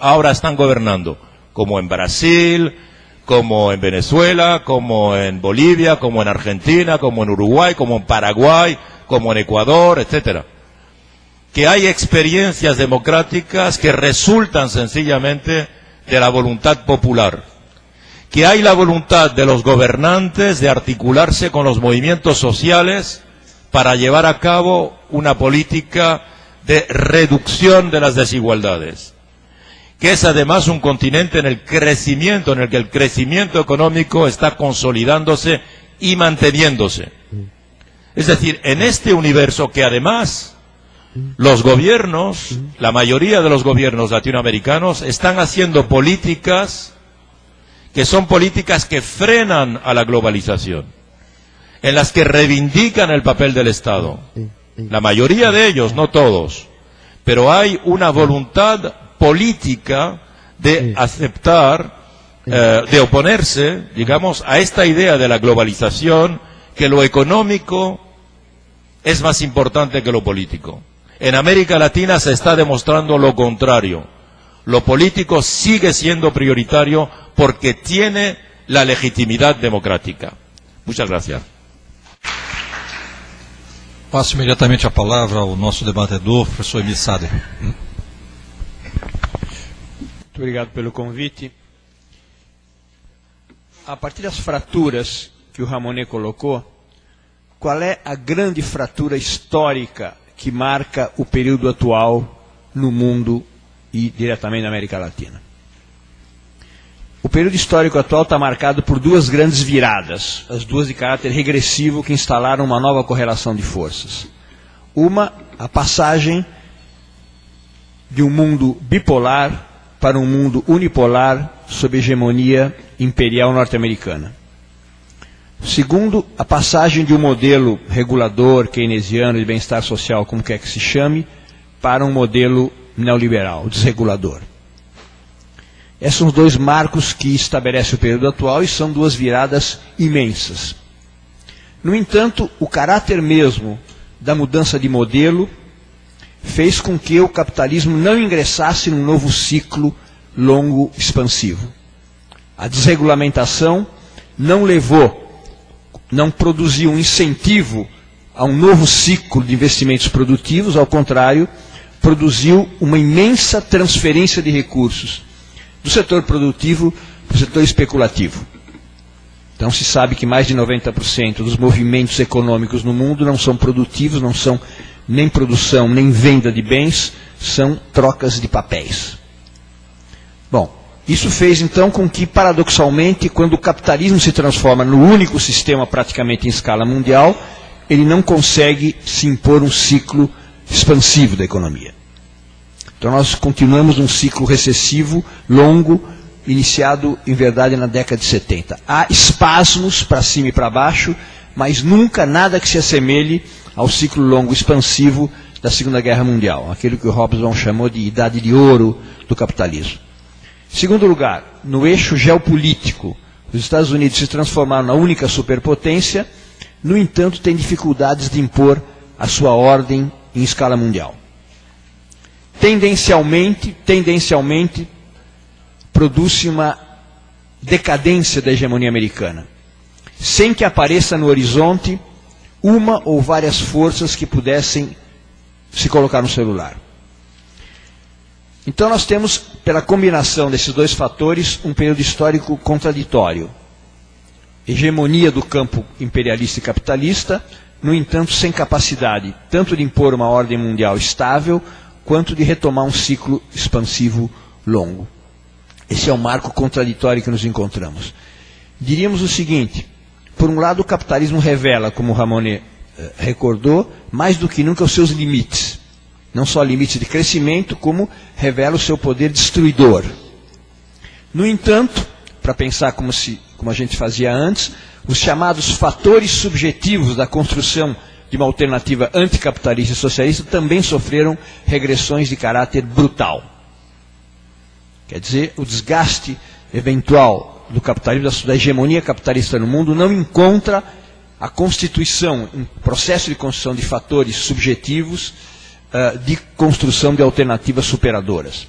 ahora están gobernando, como en Brasil, como en Venezuela, como en Bolivia, como en Argentina, como en Uruguay, como en Paraguay, como en Ecuador, etcétera. Que hay experiencias democráticas que resultan sencillamente de la voluntad popular. Que hay la voluntad de los gobernantes de articularse con los movimientos sociales para llevar a cabo una política de reducción de las desigualdades. Que es además un continente en el crecimiento, en el que el crecimiento económico está consolidándose y manteniéndose. Es decir, en este universo que además los gobiernos, la mayoría de los gobiernos latinoamericanos, están haciendo políticas que son políticas que frenan a la globalización, en las que reivindican el papel del Estado. La mayoría de ellos, no todos, pero hay una voluntad política de aceptar, de oponerse, digamos, a esta idea de la globalización, que lo económico es más importante que lo político. En América Latina se está demostrando lo contrario. Lo político sigue siendo prioritario porque tiene la legitimidad democrática. Muchas gracias. Passo imediatamente a palavra ao nosso debatedor, professor Emir Sader. Muito obrigado pelo convite. A partir das fraturas que o Ramonet colocou, qual é a grande fratura histórica que marca o período atual no mundo e diretamente na América Latina? O período histórico atual está marcado por duas grandes viradas, as duas de caráter regressivo que instalaram uma nova correlação de forças. Uma, a passagem de um mundo bipolar para um mundo unipolar sob hegemonia imperial norte-americana. Segundo, a passagem de um modelo regulador, keynesiano, de bem-estar social, como quer que se chame, para um modelo neoliberal, desregulador. Esses são os dois marcos que estabelecem o período atual e são duas viradas imensas. No entanto, o caráter mesmo da mudança de modelo fez com que o capitalismo não ingressasse num novo ciclo longo expansivo. A desregulamentação não produziu um incentivo a um novo ciclo de investimentos produtivos, ao contrário, produziu uma imensa transferência de recursos do setor produtivo para o setor especulativo. Então se sabe que mais de 90% dos movimentos econômicos no mundo não são produtivos, não são nem produção, nem venda de bens, são trocas de papéis. Bom, isso fez então com que, paradoxalmente, quando o capitalismo se transforma no único sistema praticamente em escala mundial, ele não consegue se impor um ciclo expansivo da economia. Então nós continuamos num ciclo recessivo, longo, iniciado, em verdade, na década de 70. Há espasmos para cima e para baixo, mas nunca nada que se assemelhe ao ciclo longo expansivo da Segunda Guerra Mundial, aquilo que o Hobsbawm chamou de idade de ouro do capitalismo. Em segundo lugar, no eixo geopolítico, os Estados Unidos se transformaram na única superpotência, no entanto, têm dificuldades de impor a sua ordem em escala mundial. Tendencialmente, produz-se uma decadência da hegemonia americana, sem que apareça no horizonte uma ou várias forças que pudessem se colocar no celular. Então nós temos, pela combinação desses dois fatores, um período histórico contraditório. Hegemonia do campo imperialista e capitalista, no entanto sem capacidade tanto de impor uma ordem mundial estável, quanto de retomar um ciclo expansivo longo. Esse é o marco contraditório que nos encontramos. Diríamos o seguinte: por um lado o capitalismo revela, como o Ramonet recordou, mais do que nunca os seus limites. Não só limites de crescimento, como revela o seu poder destruidor. No entanto, para pensar como a gente fazia antes, os chamados fatores subjetivos da construção de uma alternativa anticapitalista e socialista também sofreram regressões de caráter brutal. Quer dizer, o desgaste eventual do capitalismo, da hegemonia capitalista no mundo, não encontra a constituição, um processo de construção de fatores subjetivos, de construção de alternativas superadoras.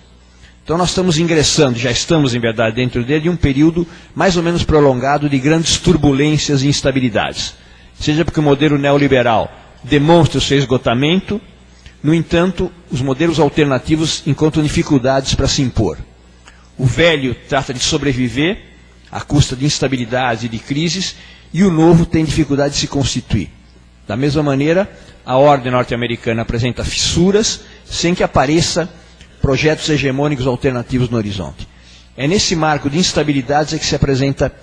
Então nós estamos ingressando, já estamos em verdade dentro dele, de um período mais ou menos prolongado de grandes turbulências e instabilidades. Seja porque o modelo neoliberal demonstra o seu esgotamento, no entanto, os modelos alternativos encontram dificuldades para se impor. O velho trata de sobreviver à custa de instabilidades e de crises, e o novo tem dificuldade de se constituir. Da mesma maneira, a ordem norte-americana apresenta fissuras sem que apareça projetos hegemônicos alternativos no horizonte. É nesse marco de instabilidades que se apresenta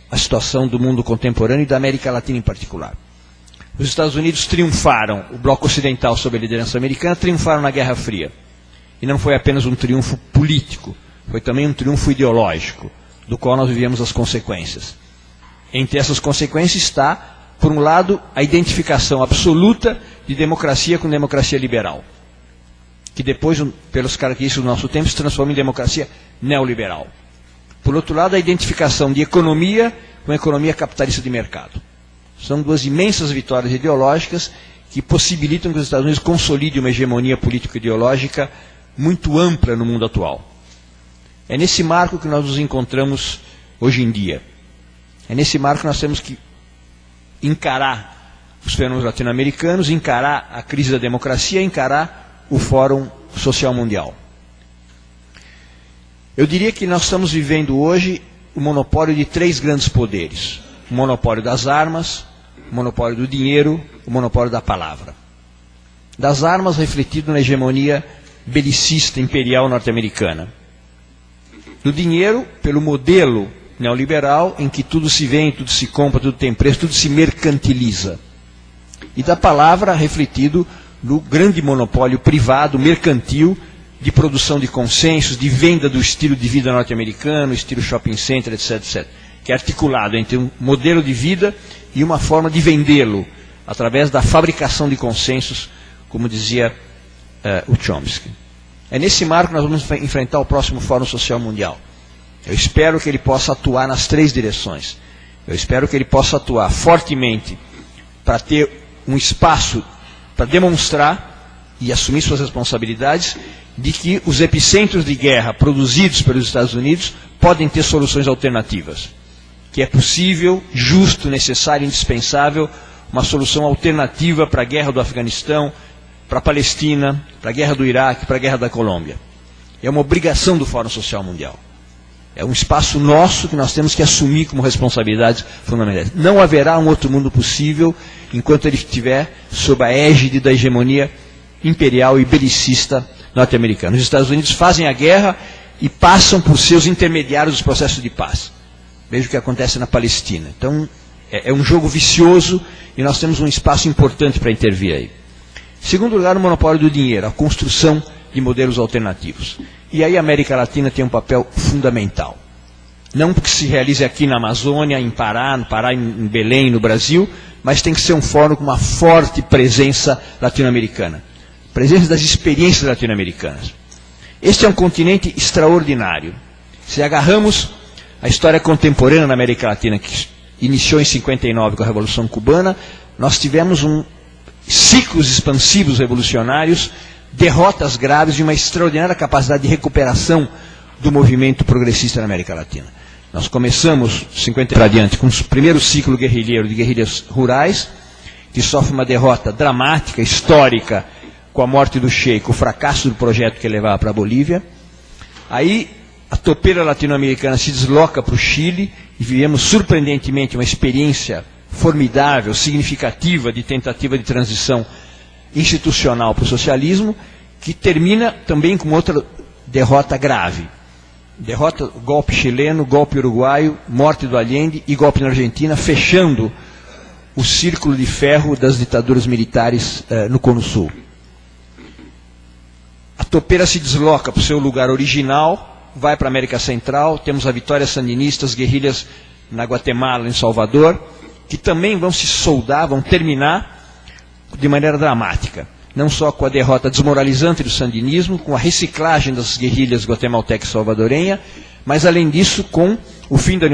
a situação do mundo contemporâneo e da América Latina em particular. Os Estados Unidos triunfaram, o bloco ocidental sob a liderança americana, triunfaram na Guerra Fria. E não foi apenas um triunfo político, foi também um triunfo ideológico, do qual nós vivemos as consequências. Entre essas consequências está, por um lado, a identificação absoluta de democracia com democracia liberal, que depois, pelas características do nosso tempo, se transforma em democracia neoliberal. Por outro lado, a identificação de economia com economia capitalista de mercado. São duas imensas vitórias ideológicas que possibilitam que os Estados Unidos consolidem uma hegemonia político-ideológica muito ampla no mundo atual. É nesse marco que nós nos encontramos hoje em dia. É nesse marco que nós temos que encarar os fenômenos latino-americanos, encarar a crise da democracia, encarar o Fórum Social Mundial. Eu diria que nós estamos vivendo hoje o monopólio de três grandes poderes. O monopólio das armas, o monopólio do dinheiro, o monopólio da palavra. Das armas refletido na hegemonia belicista imperial norte-americana. Do dinheiro, pelo modelo neoliberal, em que tudo se vende, tudo se compra, tudo tem preço, tudo se mercantiliza. E da palavra, refletido no grande monopólio privado, mercantil, de produção de consensos, de venda do estilo de vida norte-americano, estilo shopping center, etc., etc., que é articulado entre um modelo de vida e uma forma de vendê-lo, através da fabricação de consensos, como dizia o Chomsky. É nesse marco que nós vamos enfrentar o próximo Fórum Social Mundial. Eu espero que ele possa atuar nas três direções. Eu espero que ele possa atuar fortemente para ter um espaço para demonstrar e assumir suas responsabilidades de que os epicentros de guerra produzidos pelos Estados Unidos podem ter soluções alternativas. Que é possível, justo, necessário, indispensável, uma solução alternativa para a guerra do Afeganistão, para a Palestina, para a guerra do Iraque, para a guerra da Colômbia. É uma obrigação do Fórum Social Mundial. É um espaço nosso que nós temos que assumir como responsabilidades fundamentais. Não haverá um outro mundo possível enquanto ele estiver sob a égide da hegemonia imperial e belicista norte-americana. Os Estados Unidos fazem a guerra e passam por seus intermediários dos processos de paz. Veja o que acontece na Palestina. Então, é um jogo vicioso e nós temos um espaço importante para intervir aí. Em segundo lugar, o monopólio do dinheiro, a construção de modelos alternativos. E aí a América Latina tem um papel fundamental. Não porque se realize aqui na Amazônia, no Pará, em Belém, no Brasil, mas tem que ser um fórum com uma forte presença latino-americana. Presença das experiências latino-americanas. Este é um continente extraordinário. Se agarramos a história contemporânea na América Latina, que iniciou em 59 com a Revolução Cubana, nós tivemos ciclos expansivos revolucionários, derrotas graves e uma extraordinária capacidade de recuperação do movimento progressista na América Latina. Nós começamos, 50 para adiante, com o primeiro ciclo guerrilheiro de guerrilhas rurais, que sofre uma derrota dramática, histórica, com a morte do Che, com o fracasso do projeto que levava para a Bolívia. Aí a topeira latino-americana se desloca para o Chile e vivemos surpreendentemente uma experiência formidável, significativa de tentativa de transição institucional para o socialismo, que termina também com outra derrota grave. Derrota, golpe chileno, golpe uruguaio, morte do Allende e golpe na Argentina, fechando o círculo de ferro das ditaduras militares no Cono Sul. A topeira se desloca para o seu lugar original, vai para a América Central, temos a vitória sandinista, as guerrilhas na Guatemala, em Salvador, que também vão se soldar, vão terminar de maneira dramática. Não só com a derrota desmoralizante do sandinismo, com a reciclagem das guerrilhas guatemalteca e salvadorenha, mas além disso com o fim da União